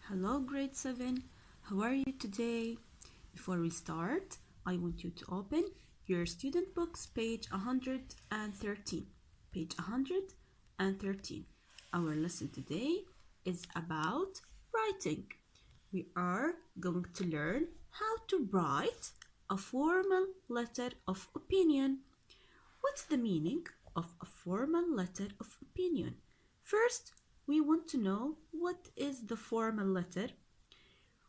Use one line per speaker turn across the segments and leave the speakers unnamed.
Hello, grade 7. How are you today? Before we start, I want you to open your student books, page 113. Page 113. Our lesson today is about writing. We are going to learn how to write a formal letter of opinion. What's the meaning of a formal letter of opinion? First, we want to know what is the formal letter.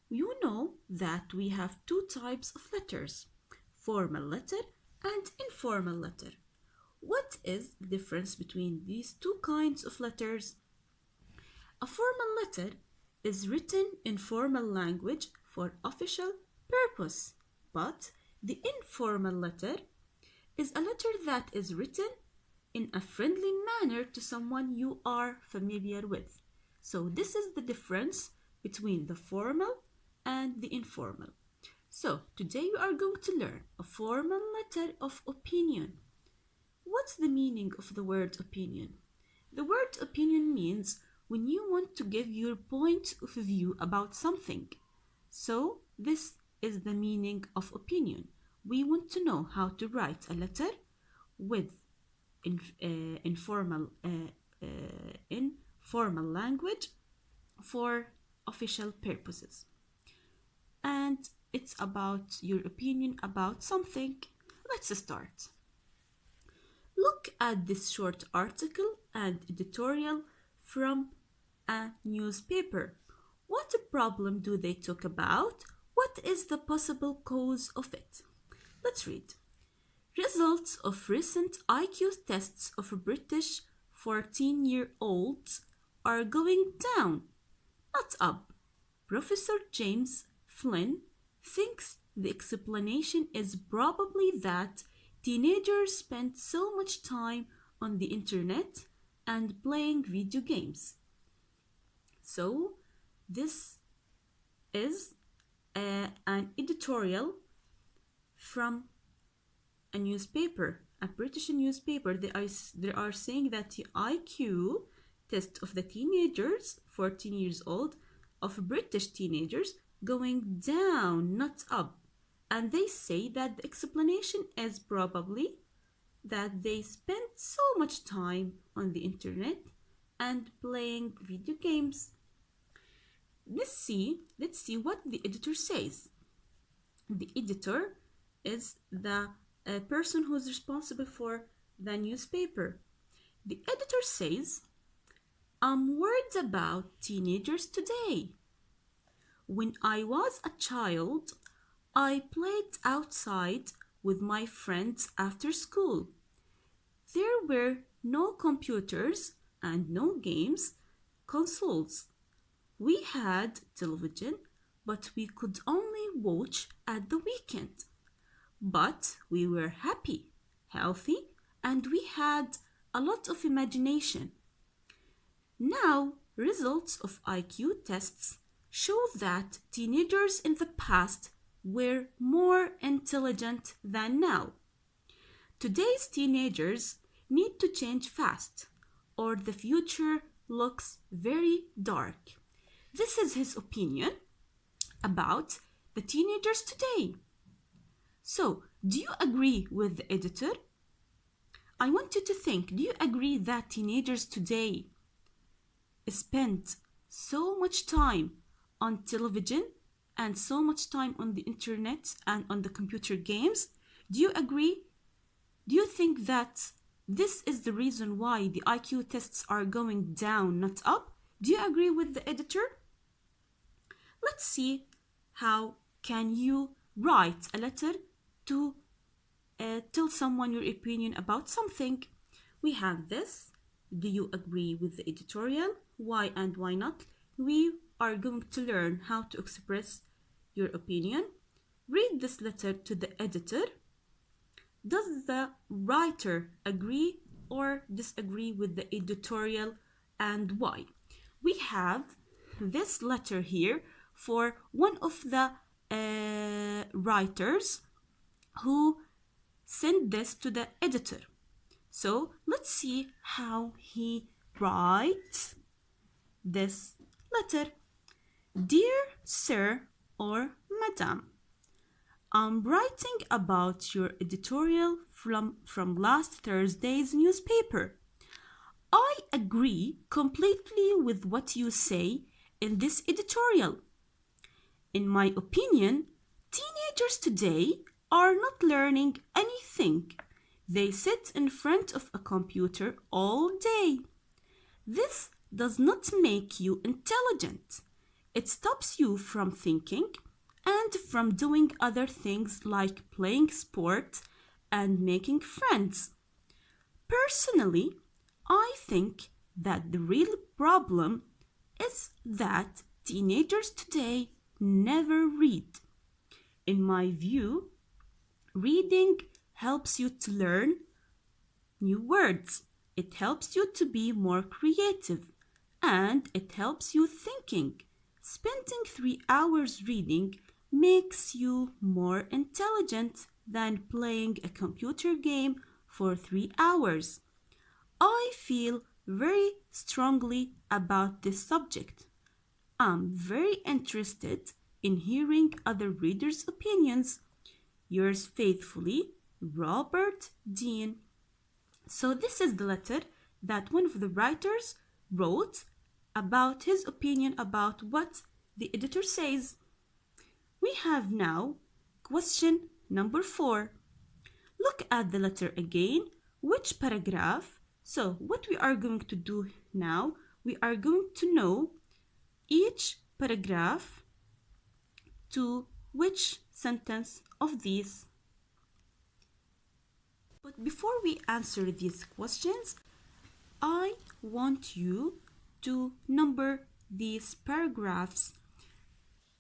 You know that we have two types of letters, formal letter and informal letter. What is the difference between these two kinds of letters? A formal letter is written in formal language for official purpose, but the informal letter is a letter that is written in a friendly manner to someone you are familiar with. So this is the difference between the formal and the informal. So today we are going to learn a formal letter of opinion. What's the meaning of the word opinion? The word opinion means when you want to give your point of view about something. So this is the meaning of opinion. We want to know how to write a letter with informal language for official purposes. And it's about your opinion about something. Let's start. Look at this short article and editorial from a newspaper. What problem do they talk about? What is the possible cause of it? Let's read. Results of recent IQ tests of British 14-year-olds are going down, not up. Professor James Flynn thinks the explanation is probably that teenagers spend so much time on the internet and playing video games. So this is an editorial from a newspaper, a British newspaper. They are saying that the IQ test of the teenagers, 14 years old, of British teenagers going down, not up. And they say that the explanation is probably that they spend so much time on the internet and playing video games. Let's see what the editor says. The editor is the person who's responsible for the newspaper. The editor says, I'm worried about teenagers today. When I was a child, I played outside with my friends after school. There were no computers and no games consoles. We had television, but we could only watch at the weekend. But we were happy, healthy, and we had a lot of imagination. Now, results of IQ tests show that teenagers in the past were more intelligent than now. Today's teenagers need to change fast, or the future looks very dark. This is his opinion about the teenagers today. So, do you agree with the editor? I want you to think, do you agree that teenagers today spend so much time on television and so much time on the internet and on the computer games? Do you agree? Do you think that this is the reason why the IQ tests are going down, not up? Do you agree with the editor? Let's see how can you write a letter to tell someone your opinion about something. We have this. Do you agree with the editorial? Why and why not? We are going to learn how to express your opinion. Read this letter to the editor. Does the writer agree or disagree with the editorial and why? We have this letter here for one of the writers who sent this to the editor. So let's see how he writes this letter. Dear Sir or Madam, I'm writing about your editorial from last Thursday's newspaper. I agree completely with what you say in this editorial. In my opinion, teenagers today are not learning anything. They sit in front of a computer all day. This does not make you intelligent. It stops you from thinking and from doing other things like playing sport and making friends. Personally, I think that the real problem is that teenagers today never read. In my view, reading helps you to learn new words. It helps you to be more creative and it helps you thinking. Spending 3 hours reading makes you more intelligent than playing a computer game for 3 hours. I feel very strongly about this subject. I'm very interested in hearing other readers' opinions. Yours faithfully, Robert Dean. So this is the letter that one of the writers wrote about his opinion about what the editor says. We have now question number 4. Look at the letter again. Which paragraph? So what we are going to do now, we are going to know each paragraph to which sentence of these. But before we answer these questions, I want you to number these paragraphs.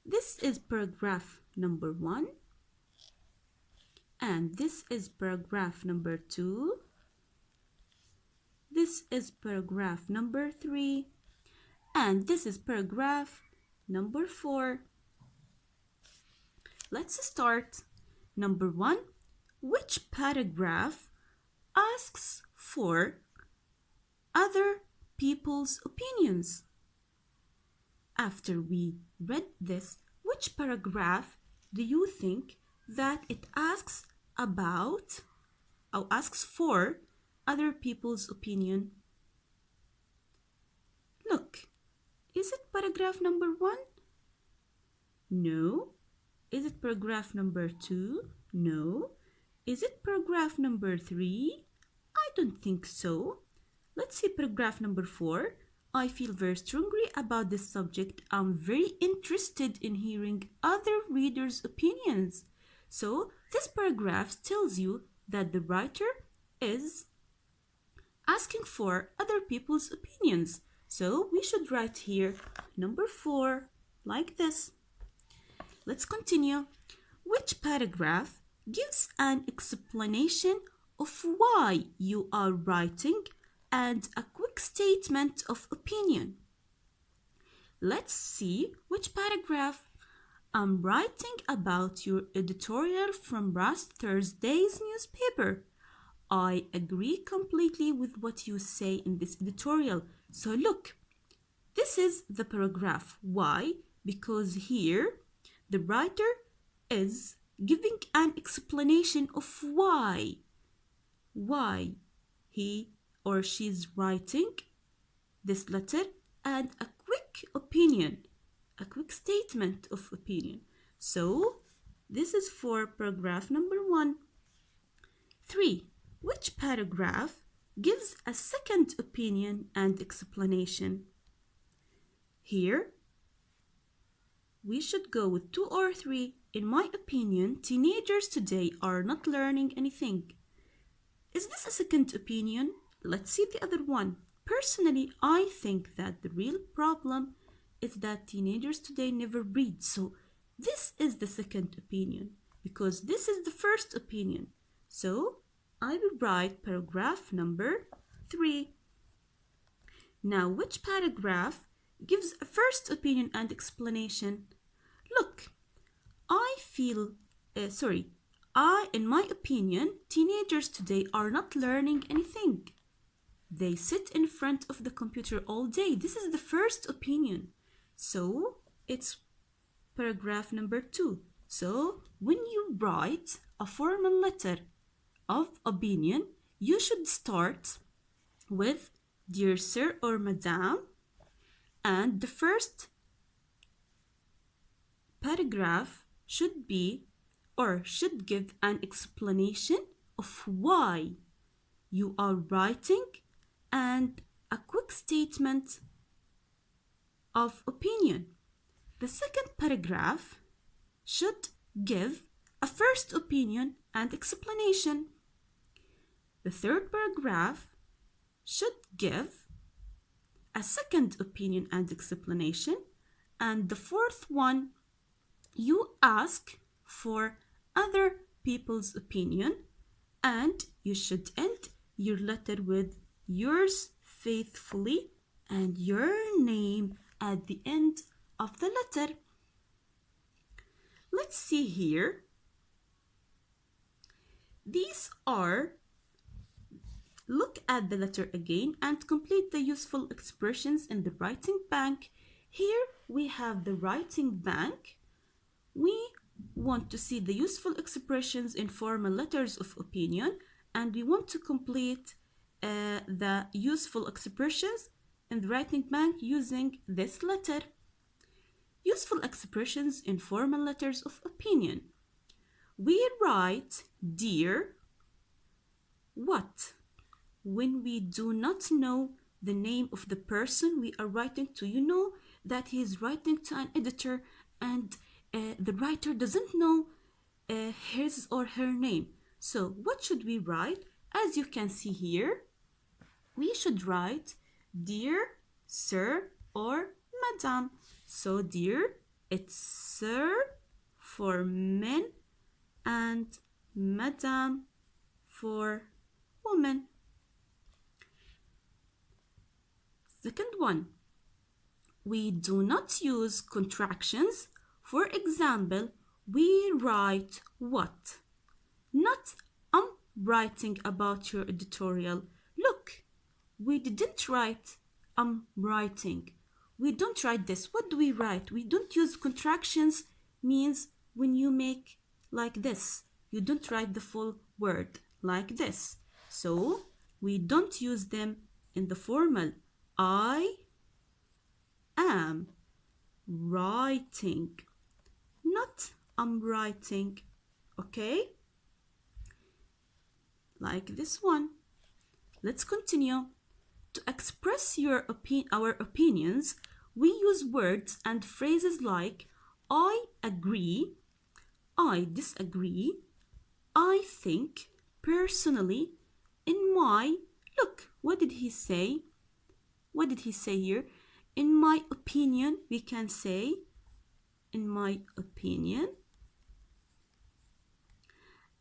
This is paragraph number 1, and this is paragraph number 2. This is paragraph number 3, and this is paragraph number 4. Let's start. Number 1. Which paragraph asks for other people's opinions? After we read this, which paragraph do you think that it asks about or asks for other people's opinion? Look, is it paragraph number 1? No. Is it paragraph number 2? No. Is it paragraph number 3? I don't think so. Let's see paragraph number 4. I feel very strongly about this subject. I'm very interested in hearing other readers' opinions. So this paragraph tells you that the writer is asking for other people's opinions. So we should write here number 4 like this. Let's continue. Which paragraph gives an explanation of why you are writing and a quick statement of opinion? Let's see which paragraph. I'm writing about your editorial from last Thursday's newspaper. I agree completely with what you say in this editorial. So look, this is the paragraph. Why? Because here the writer is giving an explanation of why he or she's writing this letter and a quick opinion, a quick statement of opinion. So this is for paragraph number 1. 3. Which paragraph gives a second opinion and explanation? Here we should go with 2 or 3. In my opinion, teenagers today are not learning anything. Is this a second opinion? Let's see the other one. Personally, I think that the real problem is that teenagers today never read. So this is the second opinion because this is the first opinion. So I will write paragraph number 3. Now, which paragraph gives a first opinion and explanation? Look, in my opinion, teenagers today are not learning anything. They sit in front of the computer all day. This is the first opinion. So It's paragraph number 2. So when you write a formal letter of opinion, you should start with Dear Sir or Madam, and the first paragraph should be or should give an explanation of why you are writing and a quick statement of opinion. The second paragraph should give a first opinion and explanation. The third paragraph should give a second opinion and explanation. And the fourth one, you ask for other people's opinion, and you should end your letter with yours faithfully and your name at the end of the letter. Let's see here. Look at the letter again and complete the useful expressions in the writing bank. Here we have the writing bank. We want to see the useful expressions in formal letters of opinion, and we want to complete the useful expressions in the writing bank using this letter. Useful expressions in formal letters of opinion. We write dear what? When we do not know the name of the person we are writing to. You know that he is writing to an editor, and the writer doesn't know his or her name. So what should we write? As you can see here, we should write Dear Sir or Madam. So dear, it's Sir for men and Madam for women. Second one, we do not use contractions. For example, we write what? Not I'm writing about your editorial. Look, we didn't write I'm writing. We don't write this. What do we write? We don't use contractions, means when you make like this. You don't write the full word like this. So we don't use them in the formal. I am writing, not I'm writing, okay? Like this one. Let's continue. To express our opinions, we use words and phrases like I agree, I disagree, I think, personally, in my, look, what did he say? What did he say here? In my opinion, we can say, in my opinion.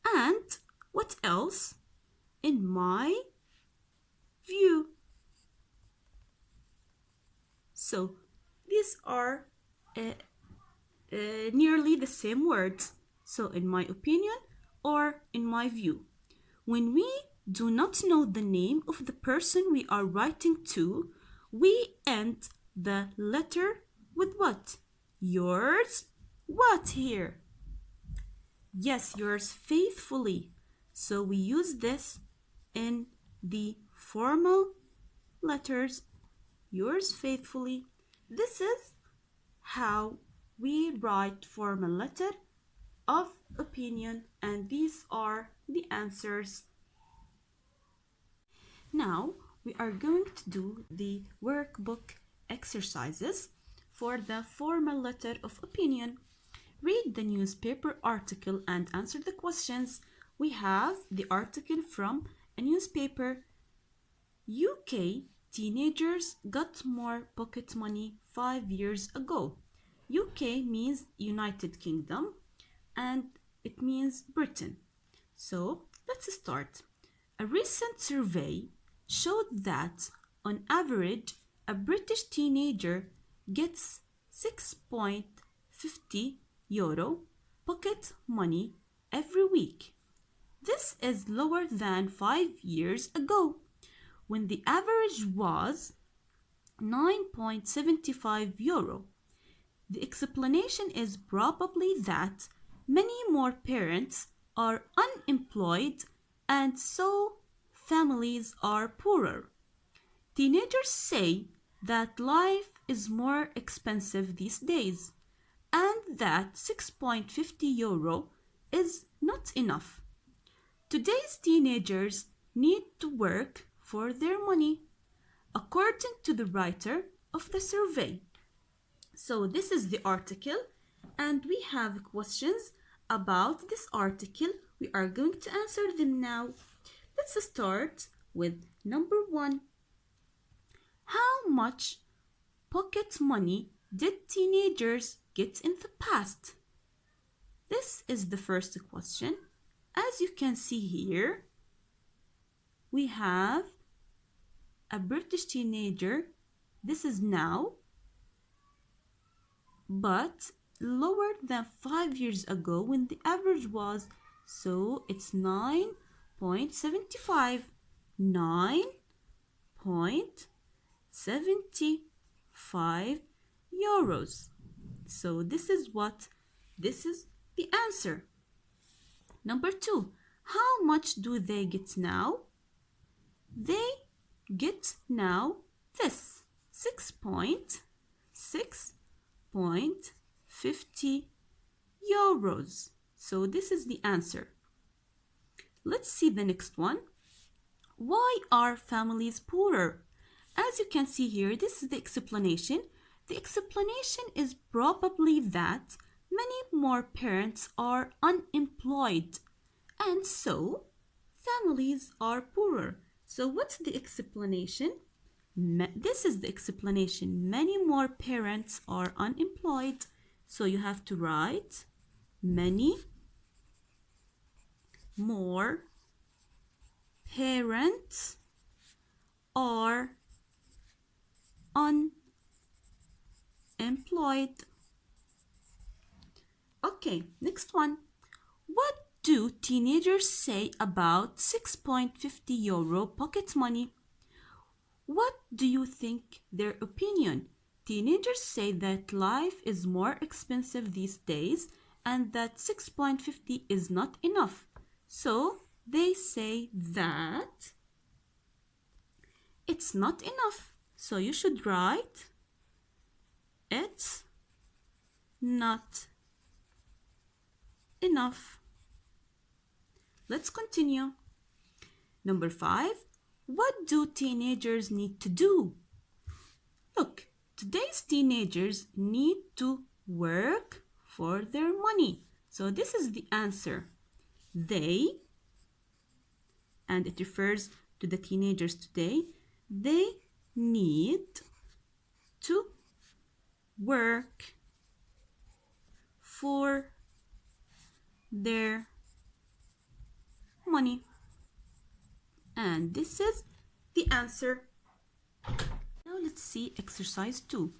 And what else? In my view. So these are nearly the same words. So in my opinion or in my view. When we do not know the name of the person we are writing to, we end the letter with what? Yours what here? Yes, yours faithfully. So we use this in the formal letters, yours faithfully. This is how we write formal letter of opinion, and these are the answers. Now we are going to do the workbook exercises for the formal letter of opinion. Read the newspaper article and answer the questions. We have the article from a newspaper. UK teenagers got more pocket money 5 years ago. UK means United Kingdom and it means Britain. So let's start. A recent survey showed that on average a British teenager gets €6.50 pocket money every week. This is lower than 5 years ago, when the average was €9.75. The explanation is probably that many more parents are unemployed and so families are poorer. Teenagers say that life is more expensive these days and that 6.50 euro is not enough. Today's teenagers need to work for their money, according to the writer of the survey. So, this is the article, and we have questions about this article. We are going to answer them now. Let's start with number 1. How much pocket money did teenagers get in the past? This is the first question. As you can see here, we have a British teenager. This is now, but lower than 5 years ago when the average was, so it's 9.75. 9.75 euros. So this is the answer. Number 2, how much do they get now? They get now this 6.50 euros. So this is the answer. Let's see the next one. Why are families poorer? As you can see here, this is the explanation. The explanation is probably that many more parents are unemployed and so families are poorer. So what's the explanation? This is the explanation. Many more parents are unemployed. So you have to write many more parents are unemployed. Okay, next one. What do teenagers say about 6.50 euro pocket money? What do you think their opinion? Teenagers say that life is more expensive these days and that 6.50 is not enough. So they say that it's not enough. So you should write it's not enough. Let's continue. Number 5. What do teenagers need to do? Look, today's teenagers need to work for their money. So this is the answer. They, and it refers to the teenagers today, they need to work for their money. And this is the answer. Now let's see exercise 2.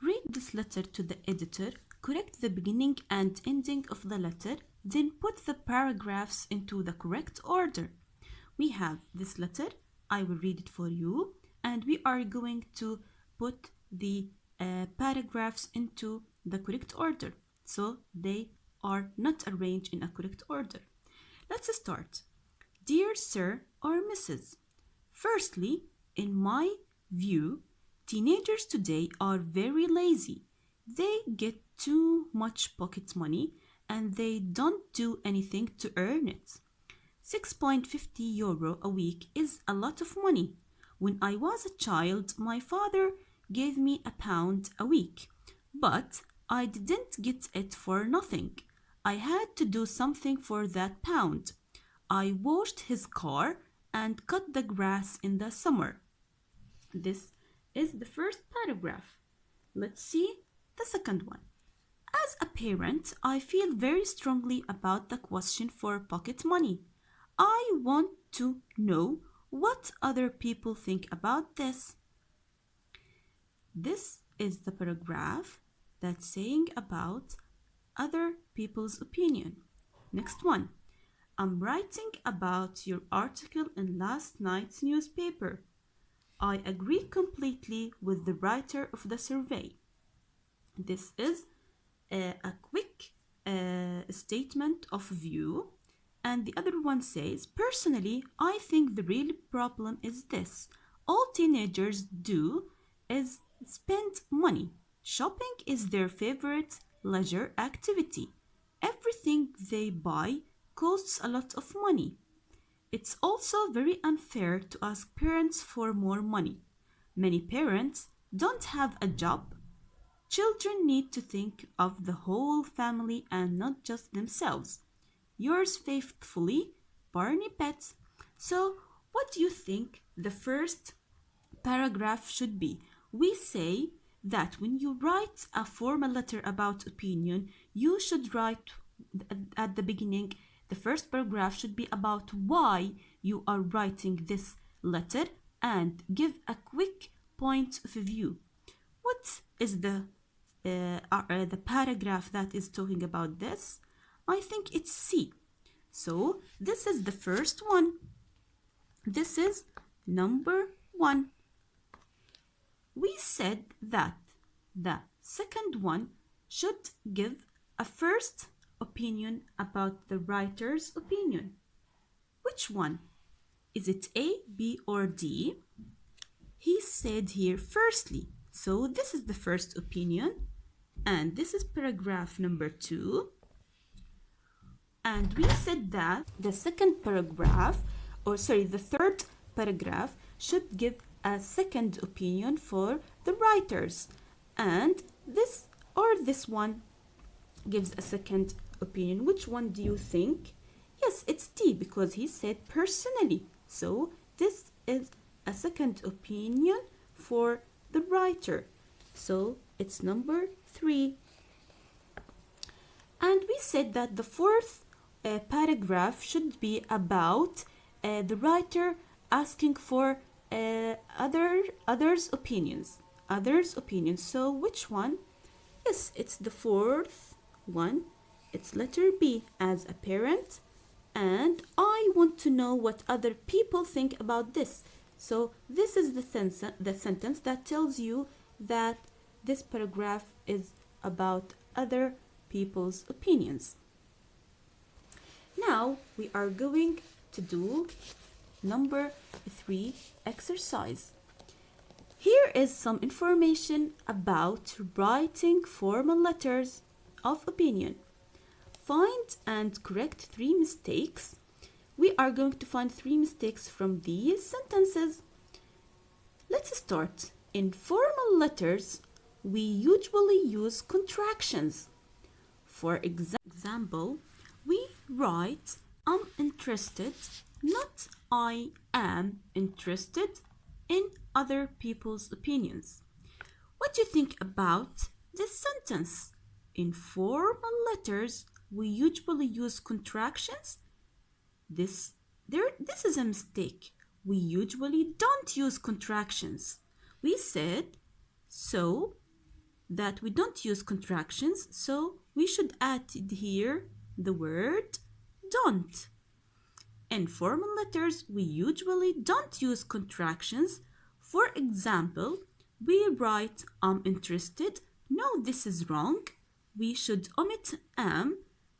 Read this letter to the editor, correct the beginning and ending of the letter, then put the paragraphs into the correct order. We have this letter. I will read it for you, and we are going to put the paragraphs into the correct order, so they are not arranged in a correct order. Let's start. Dear Sir or Mrs. Firstly, in my view, teenagers today are very lazy. They get too much pocket money and they don't do anything to earn it. 6.50 euro a week is a lot of money. When I was a child, my father gave me £1 a week, but I didn't get it for nothing. I had to do something for that £1. I washed his car and cut the grass in the summer. This is the first paragraph. Let's see the second one. As a parent, I feel very strongly about the question for pocket money. I want to know what other people think about this. This is the paragraph that's saying about other people's opinion. Next one. I'm writing about your article in last night's newspaper. I agree completely with the writer of the survey. This is a quick statement of view, and the other one says, personally, I think the real problem is this. All teenagers do is spend money. Shopping is their favorite leisure activity. Everything they buy costs a lot of money. It's also very unfair to ask parents for more money. Many parents don't have a job. Children need to think of the whole family and not just themselves. Yours faithfully, Barney Pet. So, what do you think the first paragraph should be? We say that when you write a formal letter about opinion, you should write at the beginning, the first paragraph should be about why you are writing this letter and give a quick point of view. What is the paragraph that is talking about this? I think it's C. So this is the first one. This is number 1. We said that the second one should give a first opinion about the writer's opinion. Which one? Is it A, B, or D? He said here firstly. So this is the first opinion, and this is paragraph number 2. And we said that the second paragraph, the third paragraph should give a second opinion for the writers. And this one gives a second opinion. Which one do you think? Yes, it's D, because he said personally. So this is a second opinion for the writer. So it's number 3. And we said that the fourth paragraph should be about the writer asking for others' opinions. So which one? Yes, it's the fourth one. It's letter B, as a parent, and I want to know what other people think about this. So this is the sentence that tells you that this paragraph is about other people's opinions. Now we are going to do number 3 exercise. Here is some information about writing formal letters of opinion. Find and correct 3 mistakes. We are going to find 3 mistakes from these sentences. Let's start. In formal letters, we usually use contractions. For example, we write I'm interested, not I am interested in other people's opinions. What do you think about this sentence? In formal letters, we usually use contractions. This is a mistake. We usually don't use contractions. We said so that we don't use contractions, so we should add here the word don't. In formal letters, we usually don't use contractions. For example, we write I'm interested. No, this is wrong. We should omit am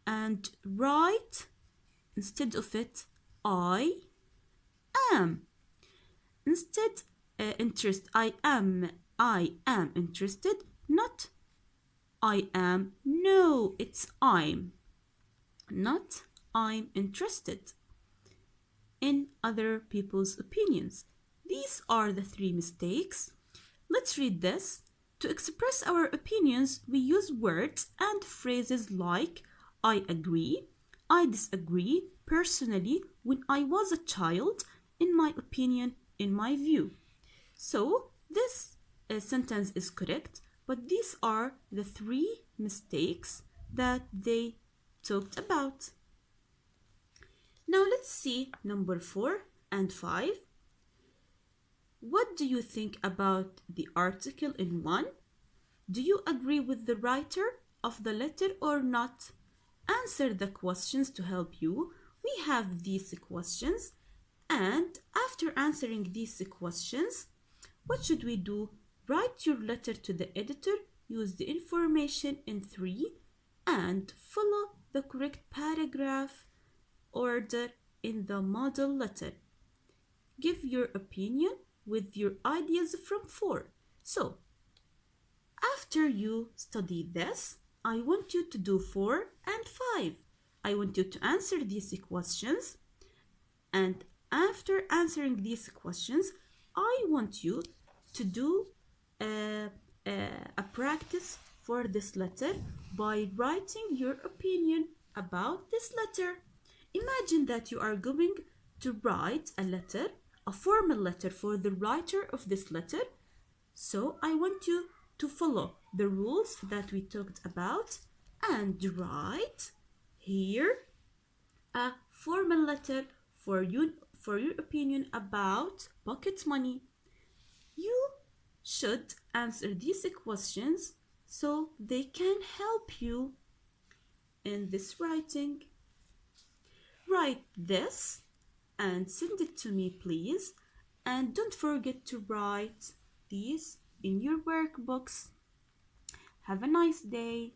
and write instead of it I am. Instead, I am interested, not I am. No, it's I'm. Not I'm interested in other people's opinions. These are the 3 mistakes. Let's read this. To express our opinions, we use words and phrases like I agree, I disagree, personally, when I was a child, in my opinion, in my view. So this sentence is correct, but these are the 3 mistakes that they talked about. Now let's see number 4 and 5. What do you think about the article in 1? Do you agree with the writer of the letter or not? Answer the questions to help you. We have these questions, and after answering these questions, what should we do? Write your letter to the editor use the information in 3, and follow the correct paragraph order in the model letter. Give your opinion with your ideas from 4. So, after you study this, I want you to do 4 and 5. I want you to answer these questions, and after answering these questions, I want you to do a practice for this letter by writing your opinion about this letter. Imagine that you are going to write a letter, a formal letter for the writer of this letter. So I want you to follow the rules that we talked about and write here a formal letter for your opinion about pocket money. You should answer these questions so they can help you in this writing. Write this and send it to me, please. And don't forget to write these in your workbooks. Have a nice day.